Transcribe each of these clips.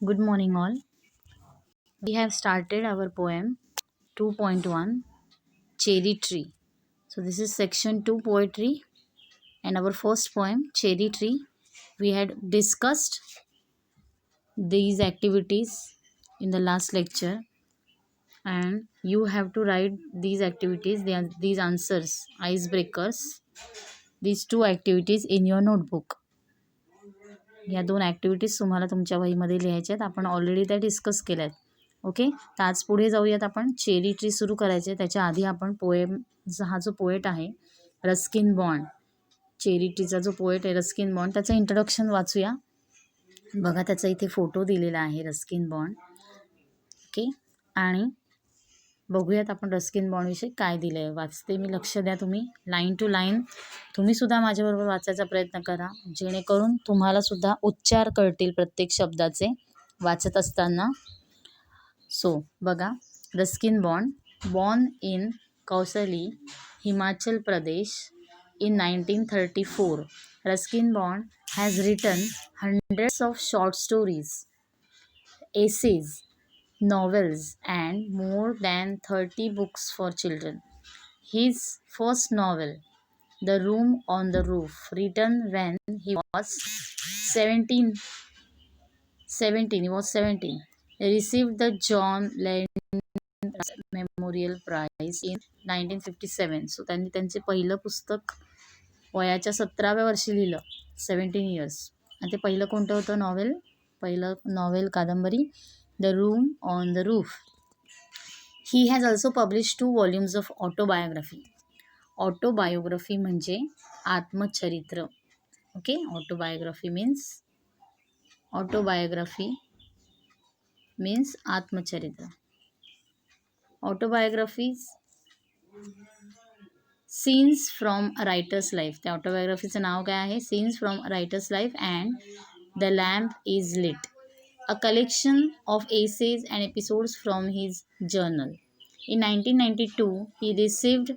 Good morning, all. We have started our poem 2.1 Cherry Tree. So, this is section 2 poetry, and our first poem, Cherry Tree. We had discussed these activities in the last lecture, and you have to write these activities, these answers, icebreakers, these two activities in your notebook. या दोन activities तुम्हाला तुमच्या वहीमध्ये लिहायच्या आहेत. आपण already त्या discuss केल्या आहेत. ओके, तर आज पुढे जाऊयात. आपण चेरी ट्री सुरू करायचे. त्याच्या आधी आपण पोएम, हा जो पोएट आहे रस्किन बॉन्ड, चेरी ट्रीचा जो पोएट आहे रस्किन बॉन्ड, त्याचं इंट्रोडक्शन वाचूया. बघा, त्याचा इथे फोटो दिलेला आहे रस्किन बॉन्ड. ओके, आणि बघूयात आपण रस्किन बॉन्डविषयी काय दिलं आहे. वाचते मी, लक्ष द्या तुम्ही, लाईन टू लाईन. तुम्हीसुद्धा माझ्याबरोबर वाचायचा प्रयत्न करा, जेणेकरून तुम्हालासुद्धा उच्चार कळतील प्रत्येक शब्दाचे वाचत असताना. सो बघा, Ruskin Bond, born in Kasauli, Himachal Pradesh in 1934. Ruskin Bond has written hundreds of short stories, essays, novels, and more than 30 books for children. His first novel, The Room on the Roof, written when he was 17, he was 17, received the John Lennon Memorial Prize in 1957. So त्यांनी त्यांचे पहिलं पुस्तक वयाच्या 17व्या वर्षी लिहिलं, 17 years. आणि ते पहिलं कोणतं होतं पहिलं नॉवेल, कादंबरी, the room on the roof. He has also publish 2 volumes of autobiography. Autobiography म्हणजे आत्मचरित्र. ओके, ऑटोबायोग्राफी मीन्स आत्मचरित्र. Autobiographies, scenes from a writer's life. त्या ऑटोबायोग्राफीचं नाव काय आहे? Scenes from a writer's life and the lamp is lit, a collection of essays and episodes from his journal. In 1992, he received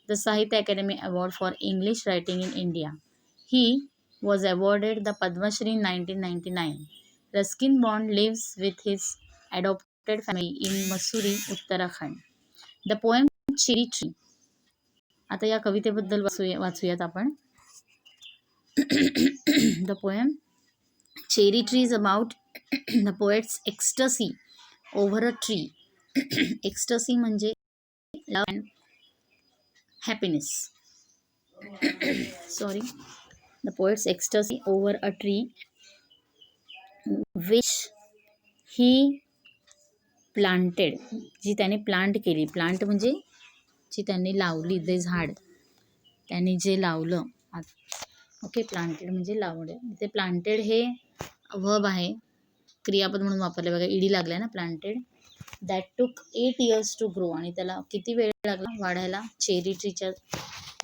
the Sahitya Academy Award for English Writing in India. He was awarded the Padma Shri in 1999. Ruskin Bond lives with his adopted family in Mussoorie, Uttarakhand. The poem Cherry Tree. आता या कवितेबद्दल वाचूयात आपण. The poem Cherry Tree is about the poet's ecstasy over a tree. Ecstasy म्हणजे love and happiness. Sorry. The poet's ecstasy over a tree which he planted. जी त्याने plant केली. Plant म्हणजे जी त्यांनी लावली, ते झाड त्यांनी जे लावलं. ओके, प्लांटेड म्हणजे लावणे. ते प्लांटेड हे वर्ब आहे, क्रियापद म्हणून वापरले. बघा, ईडी लागलाय ना, प्लांटेड. दॅट टूक 8 years टू ग्रो. आणि त्याला किती वेळ लागला वाढायला? चेरी ट्रीच्या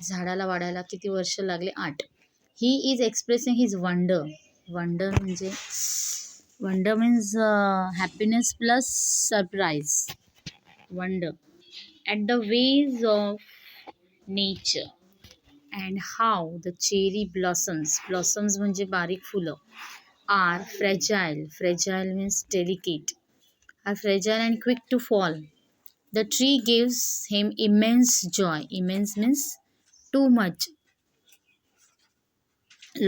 झाडाला वाढायला किती वर्ष लागले? 8. He is expressing his wonder. Wonder means happiness plus surprise. Wonder at the ways of nature and how the cherry blossoms म्हणजे बारीक फुलं, are fragile means delicate, are fragile and quick to fall. The tree gives him immense joy. Immense means too much,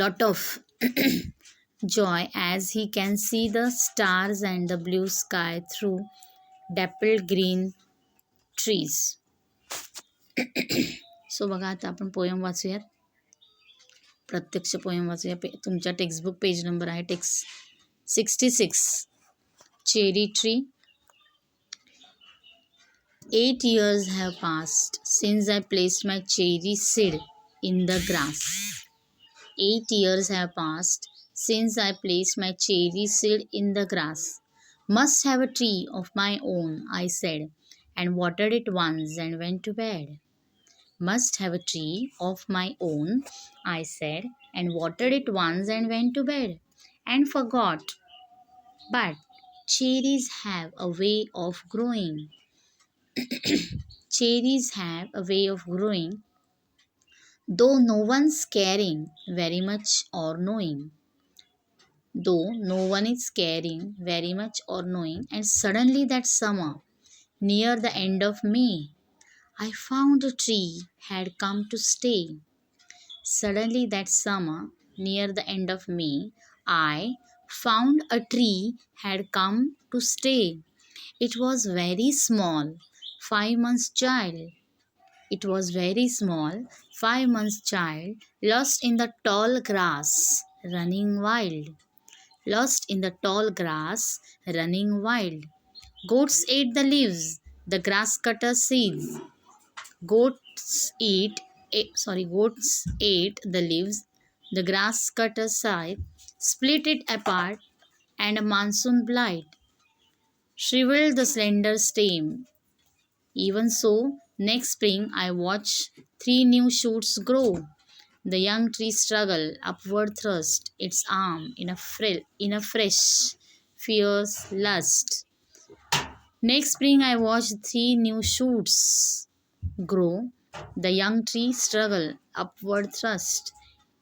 lot of joy, as he can see the stars and the blue sky through dappled green trees. So बघा, आता आपण poem वाचूयात. प्रत्यक्ष poem वाचूया. तुमच्या textbook page number आहे 66. Cherry Tree. 8 years have passed since I placed my cherry seed in the grass. 8 years have passed since I placed my cherry seed in the grass. Must have a tree of my own, I said, and watered it once and went to bed. Must have a tree of my own, I said, and watered it once and went to bed, and forgot. But cherries have a way of growing. Cherries have a way of growing, though no one's caring very much or knowing. though no one is caring very much or knowing, and suddenly that summer, near the end of May, I found a tree had come to stay. Suddenly that summer, near the end of May, I found a tree had come to stay. It was very small, 5 months child. It was very small, 5 months child, lost in the tall grass, running wild. Lost in the tall grass, running wild. Goats ate the leaves, the grass cutter seeds. Goats ate the leaves, the grass cutter scythe, split it apart, and a monsoon blight shriveled the slender stem. Even so, next spring I watch 3 new shoots grow. The young tree struggle upward thrust its arm in a fresh, fierce lust. Next spring I watch 3 new shoots grow. The young tree struggle upward thrust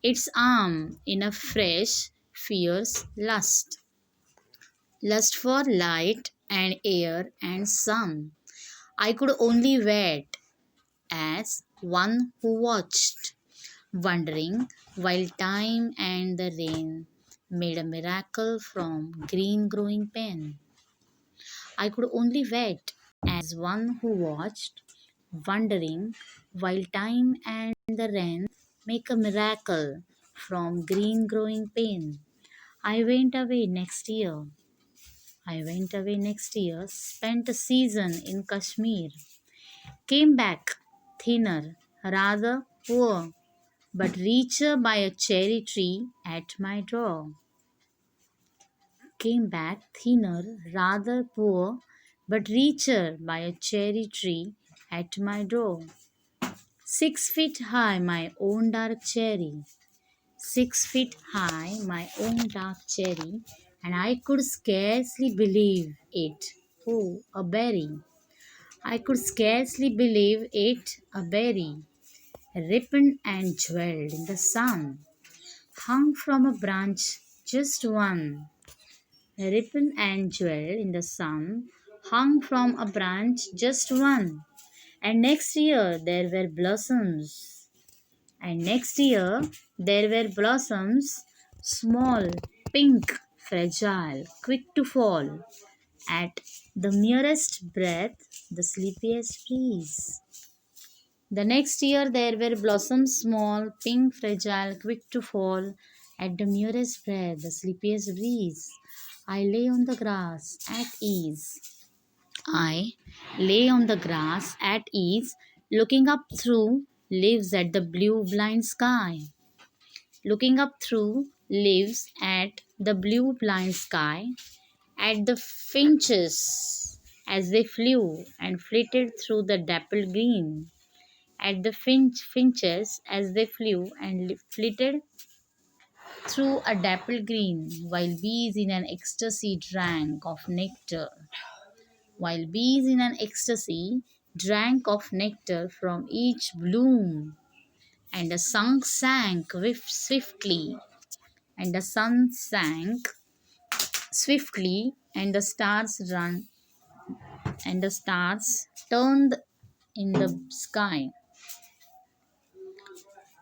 its arm in a fresh, fierce lust. Lust for light and air and sun. I could only wait as one who watched, wondering while time and the rain made a miracle from green growing pain. I could only wait as one who watched, wondering while time and the rain make a miracle from green growing pain. I went away next year. I went away next year, spent a season in Kashmir, came back thinner, rather poor, but richer by a cherry tree at my door. Came back thinner, rather poor, but richer by a cherry tree at my door. 6 feet high, my own dark cherry. 6 feet high, my own dark cherry, and I could scarcely believe it. Oh, a berry. I could scarcely believe it, a berry, ripened and jeweled in the sun, hung from a branch, just one. Ripened and jeweled in the sun, hung from a branch, just one. And next year there were blossoms. And next year there were blossoms, small, pink, fragile, quick to fall. At the merest breath, the sleepiest breeze. The next year there were blossoms small, pink, fragile, quick to fall. At the merest breath, the sleepiest breeze. I lay on the grass at ease. I lay on the grass at ease, looking up through leaves at the blue blind sky. Looking up through leaves at the blue blind sky, at the finches as they flew and flitted through the dappled green, at the finches as they flew and flitted through a dappled green, while bees in an ecstasy drank of nectar, while bees in an ecstasy drank of nectar from each bloom, and the sun sank swiftly, and the sun sank swiftly, and the stars run, and the stars turned in the sky,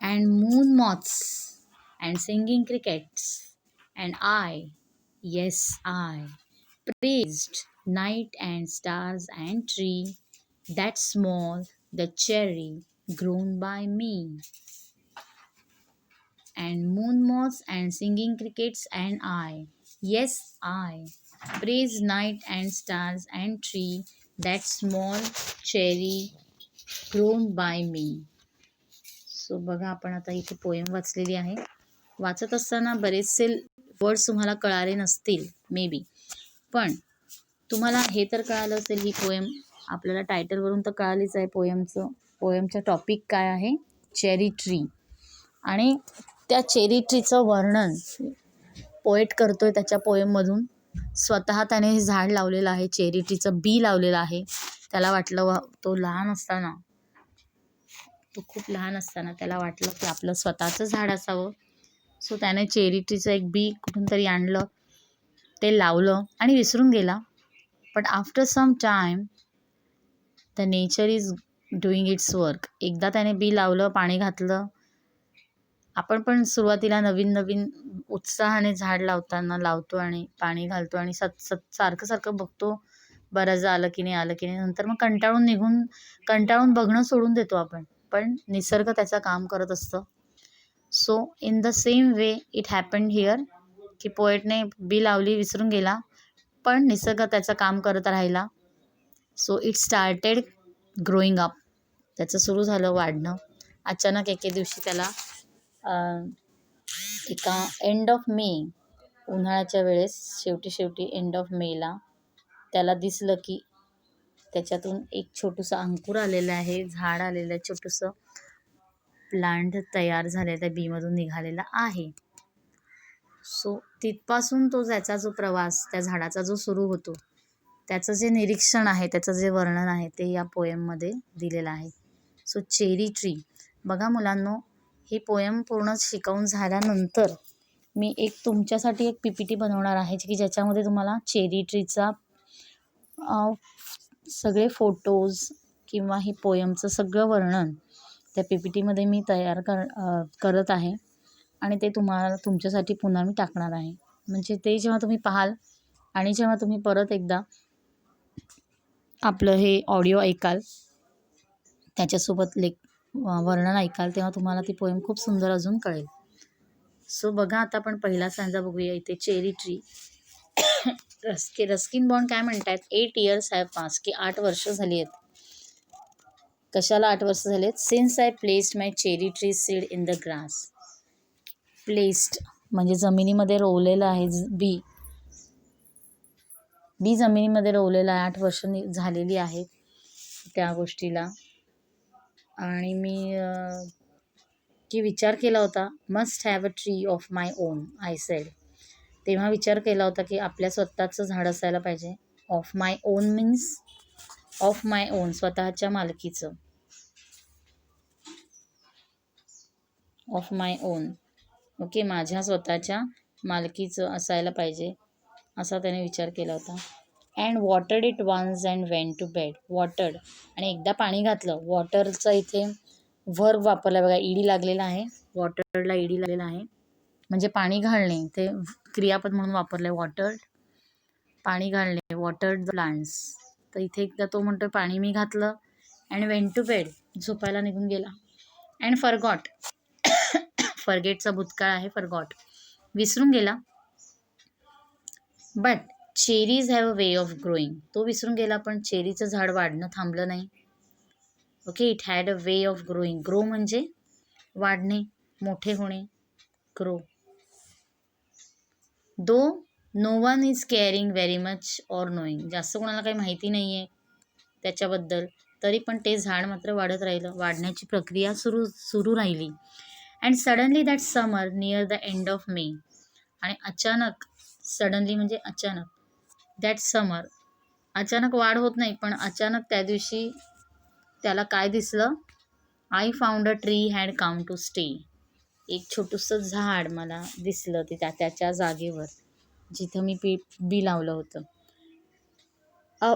and moon moths and singing crickets, and I, yes, I praised night and stars and tree that small, the cherry grown by me, and moon moths and singing crickets, and I, yes, I praise night and stars and tree that small cherry grown by me. So बघा आपण आता इथे poem वाचलेली आहे. वाचत असताना बरेचसे words तुम्हाला कळाले नसतील मे बी, पण तुम्हाला हे तर कळालं असेल ही पोएम आपल्याला टायटलवरून तर कळालीच आहे पोएमचा टॉपिक काय आहे, चेरी ट्री. आणि त्या चेरी ट्रीचं वर्णन पोएट करतोय त्याच्या पोएममधून. स्वतः त्याने हे झाड लावलेलं आहे, चेरी ट्रीचं बी लावलेलं आहे. त्याला वाटलं तो लहान असताना, तो खूप लहान असताना त्याला वाटलं की आपलं स्वतःचं झाड असावं. सो त्याने चेरी ट्रीचं एक बी कुठून तरी आणलं, ते लावलं आणि विसरून गेला. But after some time the nature is doing its work. एकदा त्याने बी लावलं, पाणी घातलं. आपण पण सुरुवातीला नवीन नवीन उत्साहाने झाड लावतो आणि पाणी घालतो आणि सारखं सारखं बघतो बरं आलं की नाही आलं की नाही. नंतर मग कंटाळून बघणं सोडून देतो आपण. पण निसर्ग त्याचं काम करत असतं. So in the same way it happened here, की पोएटने बी लावली, विसरून गेला, पण निसर्ग त्याचं काम करत राहिला. So it started growing up. त्याचं सुरू झालं वाढणं. अचानक एके दिवशी त्याला एका एंड ऑफ मे, उन्हाळ्याच्या वेळेस शेवटी एंड ऑफ मेला त्याला दिसलं की त्याच्यातून एक छोटूसं अंकुर आलेलं आहे, झाड आलेलं आहे, छोटूसं प्लांट तयार झालेलं त्या बीमधून निघालेला आहे. सो तिथपासून त्याचा जो प्रवास, त्या झाडाचा जो सुरू होतो, त्याचं जे निरीक्षण आहे, त्याचं जे वर्णन आहे ते या पोएममध्ये दिलेलं आहे. So cherry tree. बघा मुलांनो, ही पोएम पूर्ण शिकवून झाल्यानंतर मी तुमच्यासाठी एक PPT बनवणार आहे, की ज्याच्यामध्ये तुम्हाला चेरी ट्रीचा सगळे फोटोज किंवा ही पोएमचं सगळं वर्णन त्या PPTमध्ये मी तयार करत आहे आणि ते तुमच्यासाठी पुन्हा मी टाकणार आहे. म्हणजे ते जेव्हा तुम्ही पाहाल आणि जेव्हा तुम्ही परत एकदा आपलं हे ऑडिओ ऐकाल, त्याच्यासोबत वर्णन ऐकाल, तेव्हा तुम्हाला ती पोएम खूप सुंदर अजून कळेल. सो बघा, आता आपण पहिला स्टॅन्झा बघूया. इथे चेरी ट्री. रस्किन बॉन्ड काय म्हणतात, 8 years हॅव पास, की 8 वर्ष झाली आहेत. कशाला 8 वर्ष झाली आहेत? Since I placed my cherry tree seed in the grass. Placed म्हणजे जमिनीमध्ये रोवलेलं आहे. बी जमिनीमध्ये रोवलेलं आहे. 8 वर्ष झालेली आहेत त्या गोष्टीला. आणि मी की विचार केला होता, must have a tree of my on, I said. तेव्हा विचार केला होता की आपल्या स्वतःचं झाड असायला पाहिजे. Of my on means of my on, स्वतःच्या मालकीचं. ऑफ माय ओन, ओके, माझ्या स्वतःच्या मालकीचं असायला पाहिजे, असा त्याने विचार केला होता. And watered it once and went to bed. Watered, आणि एकदा पाणी घातलं. वॉटरचा इथे व्हर्ब वापरला बघा, ईडी लागलेला आहे. वॉटरला ईडी लागलेला आहे, म्हणजे पाणी घालणे. ते क्रियापद म्हणून वापरलं आहे. वॉटर्ड, पाणी घालणे. Watered the plants. तर इथे एकदा तो म्हणतो पाणी मी घातलं. अँड वेंट टू बेड, झोपायला निघून गेला. अँड फॉरगॉट, फॉरगेटचा भूतकाळ आहे. फॉरगॉट, विसरून गेला. But cherries have a way of growing. तो विसरून गेला, पण चेरीचं झाड वाढणं थांबलं नाही. Okay, it had a way of growing. Grow म्हणजे वाढणे, मोठे होणे. Grow. Though no one is caring very much or knowing. जास्त कोणाला काही माहिती नाही आहे त्याच्याबद्दल, तरी पण ते झाड मात्र वाढत राहिलं. वाढण्याची प्रक्रिया सुरू राहिली. And suddenly that summer near the end of May. आणि अचानक, सडनली म्हणजे अचानक, दॅट समर, अचानक वाढ होत नाही, पण अचानक त्या दिवशी त्याला काय दिसलं? I found a tree had come to stay. एक छोटंसं झाड मला दिसलं ते त्याच्या जागेवर, जिथं मी बी लावलं होतं.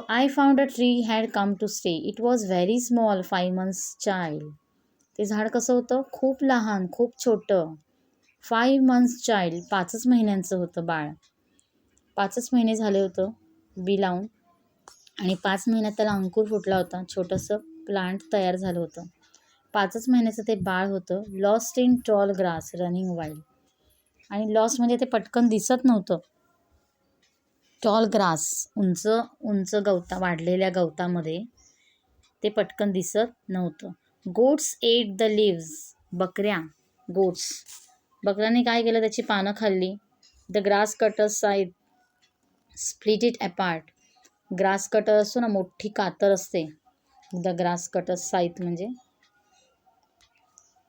I found a tree had come to stay. It was very small, 5 months child. ते झाड कसं होतं? खूप लहान, खूप छोटं. 5 months चाइल्ड, 5 महिन्यांचं होतं बाळ. 5 महिने झाले होतं बी लावून, आणि 5 महिन्यात त्याला अंकुर फुटला होता. छोटंसं प्लांट तयार झालं होतं. 5 महिन्याचं ते बाळ होतं. Lost in tall grass running wild. आणि लॉस्ट म्हणजे ते पटकन दिसत नव्हतं. टॉल ग्रास, उंच वाढलेल्या गवतामध्ये ते पटकन दिसत नव्हतं. Goats ate the leaves. बकऱ्यांनी काय केलं? त्याची पानं खाल्ली. The grass cutter side split it apart. Grass cutter असतो ना, मोठी कातर असते. द ग्रास कटर साईथ म्हणजे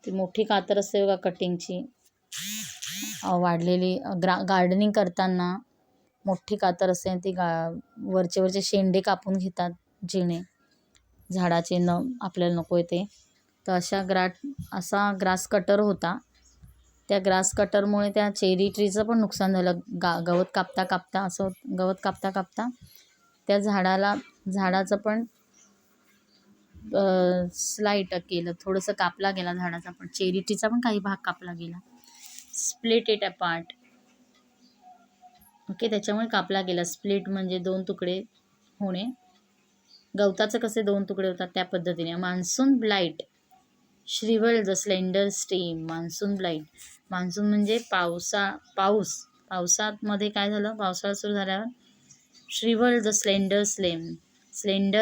ती मोठी कातर असते बघा, कटिंगची वाढलेली. गार्डनिंग करताना मोठी कातर असते, ती वरचे शेंडे कापून घेतात जिने, झाडाचे आपल्याला नको आहे ते. तर असा ग्रास कटर होता. त्या ग्रास कटरमुळे त्या चेरी ट्रीचं पण नुकसान झालं. गवत कापता कापता गवत कापता कापता त्या झाडाचं पण स्लाईट केलं, थोडंसं कापला गेला झाडाचा पण, चेरी ट्रीचा पण काही भाग कापला गेला. Split it apart. ओके, त्याच्यामुळे कापला गेला. स्प्लिट म्हणजे 2 तुकडे होणे. गवताचं कसे 2 तुकडे होतात त्या पद्धतीने. Monsoon blight shrivel the slender stem. Monsoon blight, monsoon म्हणजे पावसामध्ये काय झालं, पावसाळा सुरू झाल्यावर shrivel the slender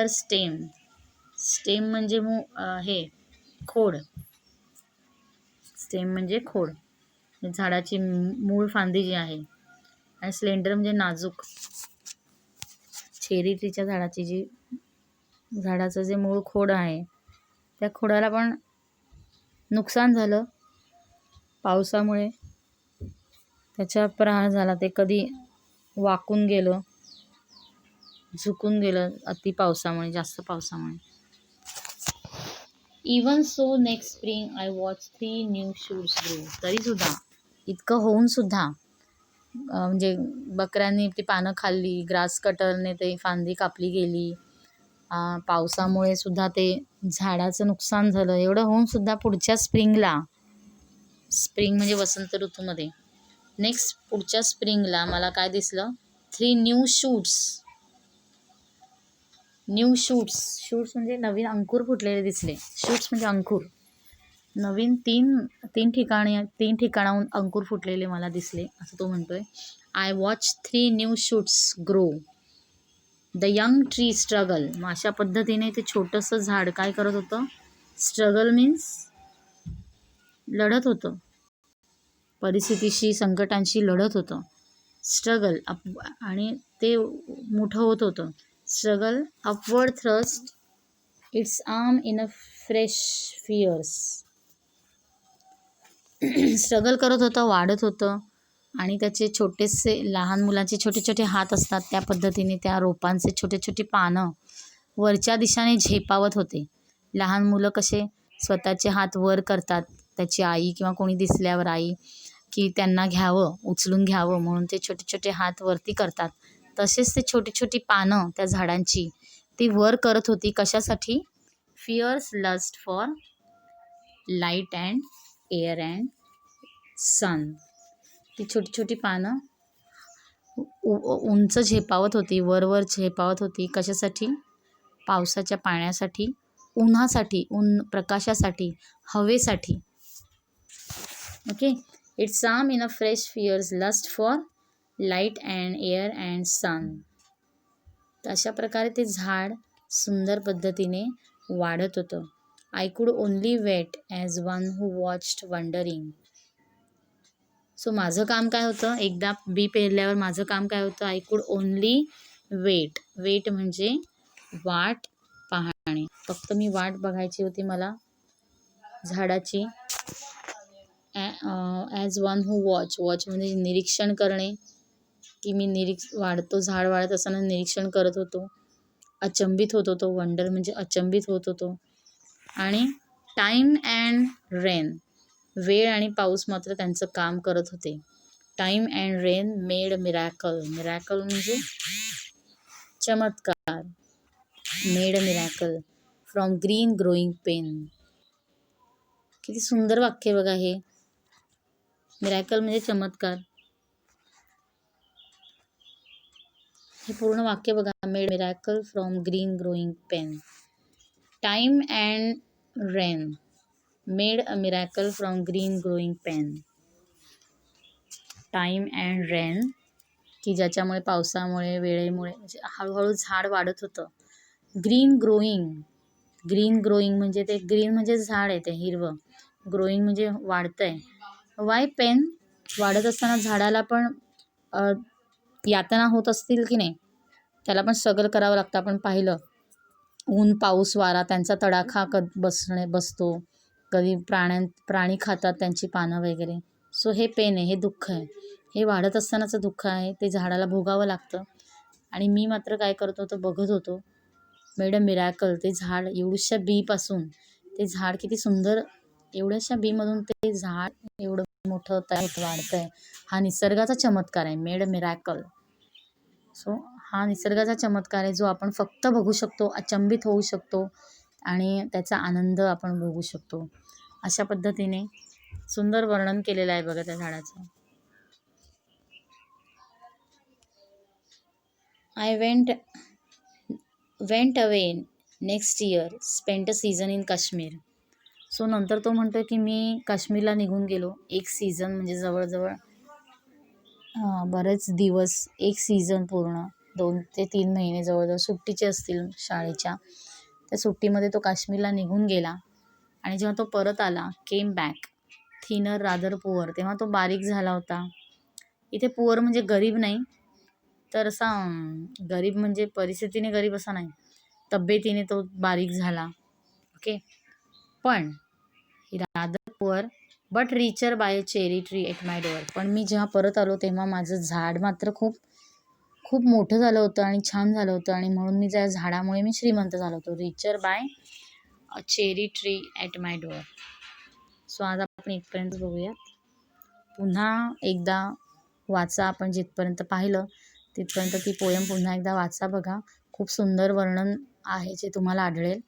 stem. Stem म्हणजे हे खोड. स्टेम म्हणजे खोड, झाडाची मूळ फांदी जी आहे. आणि स्लेंडर म्हणजे नाजूक. चेरी ट्रीच्या झाडाचं जे मूळ खोड आहे त्या खोडाला पण नुकसान झालं पावसामुळे. त्याचा प्रहार झाला, ते कधी वाकून गेलं, झुकून गेलं अति पावसामुळे, जास्त पावसामुळे. Even so next spring I watch 3 new shoots grow. तरीसुद्धा इतकं होऊन सुद्धा म्हणजे बकऱ्यांनी ती पानं खाल्ली, ग्रास कटरने ते फांदी कापली गेली, पावसामुळे सुद्धा ते झाडाचं नुकसान झालं. एवढं होऊन सुद्धा पुढच्या स्प्रिंगला, स्प्रिंग म्हणजे वसंत ऋतूमध्ये, पुढच्या स्प्रिंगला मला काय दिसलं, 3 न्यू शूट्स म्हणजे नवीन अंकुर फुटलेले दिसले. शूट्स म्हणजे अंकुर. नवीन तीन ठिकाणाहून अंकुर फुटलेले मला दिसले, असं तो म्हणतोय. I watch 3 new shoots grow. The young tree struggle. मग अशा पद्धतीने ते छोटंसं झाड काय करत होतं, स्ट्रगल मीन्स लढत होतं, परिस्थितीशी, संकटांशी लढत होतं. स्ट्रगल आणि ते मोठं होत होतं. Struggle upward thrust it's arm in a fresh fears. Struggle करत होतं, वाढत होतं, आणि त्याचे छोटेसे लहान मुलांचे छोटे छोटे हात असतात त्या पद्धतीने त्या रोपांचे छोटे छोटे पानं वरच्या दिशेने झेपावत होते. लहान मुलं कसे स्वतःचे हात वर करतात, त्याची आई किंवा कोणी दिसल्यावर आई की त्यांना घ्यावं, उचलून घ्यावं म्हणून ते छोटे छोटे हात वरती करतात, तसेच ते छोटी छोटी पानं त्या झाडांची ती वर करत होती. कशासाठी? Fierce lust for light and air and sun. ती छोटी छोटी पानं उंच झेपावत होती, वर झेपावत होती. कशासाठी? पावसाच्या पाण्यासाठी, उन्हासाठी, प्रकाशासाठी, हवेसाठी. Okay. It's arm in a fresh fierce lust for light and air and sun. अशा प्रकारे ते झाड सुंदर पद्धतीने वाढत होतं. I could only wait as one who watched wondering. So माझं काम काय होतं, एकदा बी पेरल्यावर माझं काम काय होतं, आय कुड ओनली वेट म्हणजे वाट पाहणे. फक्त मी वाट बघायची होती मला झाडाची. ॲज वन हू वॉच म्हणजे निरीक्षण करणे, की मी झाड वाढत असताना निरीक्षण करत होतो, अचंबित होत होतो. वंडर म्हणजे अचंबित होत होतो. आणि टाईम अँड रेन, वेळ आणि पाऊस मात्र त्यांचं काम करत होते. Time and rain made miracle. Miracle म्हणजे चमत्कार. Made miracle from green growing pain. किती सुंदर वाक्य बघा हे. मिरॅकल म्हणजे चमत्कार. हे पूर्ण वाक्य बघा. Made miracle from green growing pain. Time and rain made a miracle from green growing pain. Time and rain, की ज्याच्यामुळे पावसामुळे, वेळेमुळे म्हणजे हळूहळू झाड वाढत होतं. ग्रीन ग्रोईंग म्हणजे ते ग्रीन म्हणजे झाड आहे, ते हिरवं. ग्रोईंग म्हणजे वाढतं आहे. Why pain? वाढत असताना झाडाला पण यातना होत असतील की नाही, त्याला पण स्ट्रगल करावं लागतं. आपण पाहिलं, ऊन, पाऊस, वारा त्यांचा तडाखा बसतो. कधी प्राणी खातात त्यांची पानं वगैरे. सो हे पेन आहे, हे दुःख आहे, हे वाढत असतानाचं दुःख आहे, ते झाडाला भोगावं लागतं. आणि मी मात्र काय करत होतो, बघत होतो. Made a miracle. ते झाड एवढ्याशा बीपासून ते झाड किती सुंदर एवढ्याशा बीमधून ते झाड एवढं मोठं तयार होतं, वाढतंय. हा निसर्गाचा चमत्कार आहे, मेड मिरॅकल. सो हा निसर्गाचा चमत्कार आहे जो आपण फक्त बघू शकतो, अचंबित होऊ शकतो आणि त्याचा आनंद आपण बघू शकतो. अशा पद्धतीने सुंदर वर्णन केलेलं आहे बघा त्या झाडाचं. I went away next year, spent a season in Kashmir. So नंतर तो म्हणतो की मी काश्मीरला निघून गेलो. एक सीझन म्हणजे जवळजवळ बरेच दिवस, एक सीझन पूर्ण 2 ते 3 महिने जवळजवळ सुट्टीचे असतील शाळेच्या. त्या सुट्टीमध्ये तो काश्मीरला निघून गेला आणि जेव्हा तो परत आला, came back thinner rather poor, तेव्हा तो बारीक झाला होता. इथे पुअर म्हणजे गरीब नाही, तर असा गरीब म्हणजे परिस्थितीने गरीब असा नाही, तब्येतीने तो बारीक झाला. ओके. पण rather poor but richer by a cherry tree at my door. पण मी जेव्हा परत आलो तेव्हा माझं झाड मात्र खूप खूप मोठं झालं होतं आणि छान झालं होतं आणि म्हणून मी त्या झाडामुळे मी श्रीमंत झालो होतो. Richer by a cherry tree at my door. So आज आपण इथपर्यंत बघूयात. पुन्हा एकदा वाचा, आपण जिथपर्यंत पाहिलं तिथपर्यंत ती पोयम पुन्हा एकदा वाचा बघा. खूप सुंदर वर्णन आहे जे तुम्हाला आढळेल.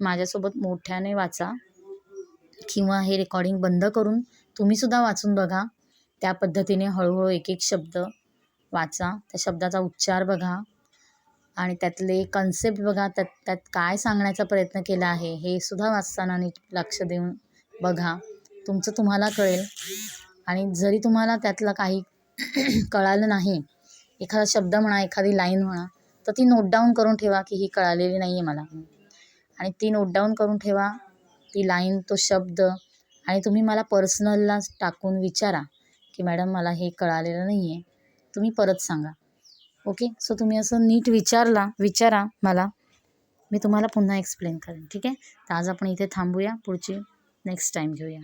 माझ्यासोबत मोठ्याने वाचा किंवा हे रेकॉर्डिंग बंद करून तुम्हीसुद्धा वाचून बघा. त्या पद्धतीने हळूहळू एक एक शब्द वाचा, त्या शब्दाचा उच्चार बघा आणि त्यातले कन्सेप्ट बघा, त्यात काय सांगण्याचा प्रयत्न केला आहे हे सुद्धा वाचताना नीट लक्ष देऊन बघा. तुमचं तुम्हाला कळेल. आणि जरी तुम्हाला त्यातलं काही कळालं नाही, एखादा शब्द म्हणा, एखादी लाईन म्हणा, तर ती नोट डाऊन करून ठेवा की ही कळालेली नाही आहे मला, आणि ती नोट डाऊन करून ठेवा, ती लाईन, तो शब्द, आणि तुम्ही मला पर्सनलला टाकून विचारा की मॅडम मला हे कळालेलं नाही आहे, तुम्ही परत सांगा. ओके. सो तुम्ही असं नीट विचारा मला, मी तुम्हाला पुन्हा एक्सप्लेन करेन. ठीक आहे. तर आज आपण इथे थांबूया, पुढची नेक्स्ट टाईम घेऊया.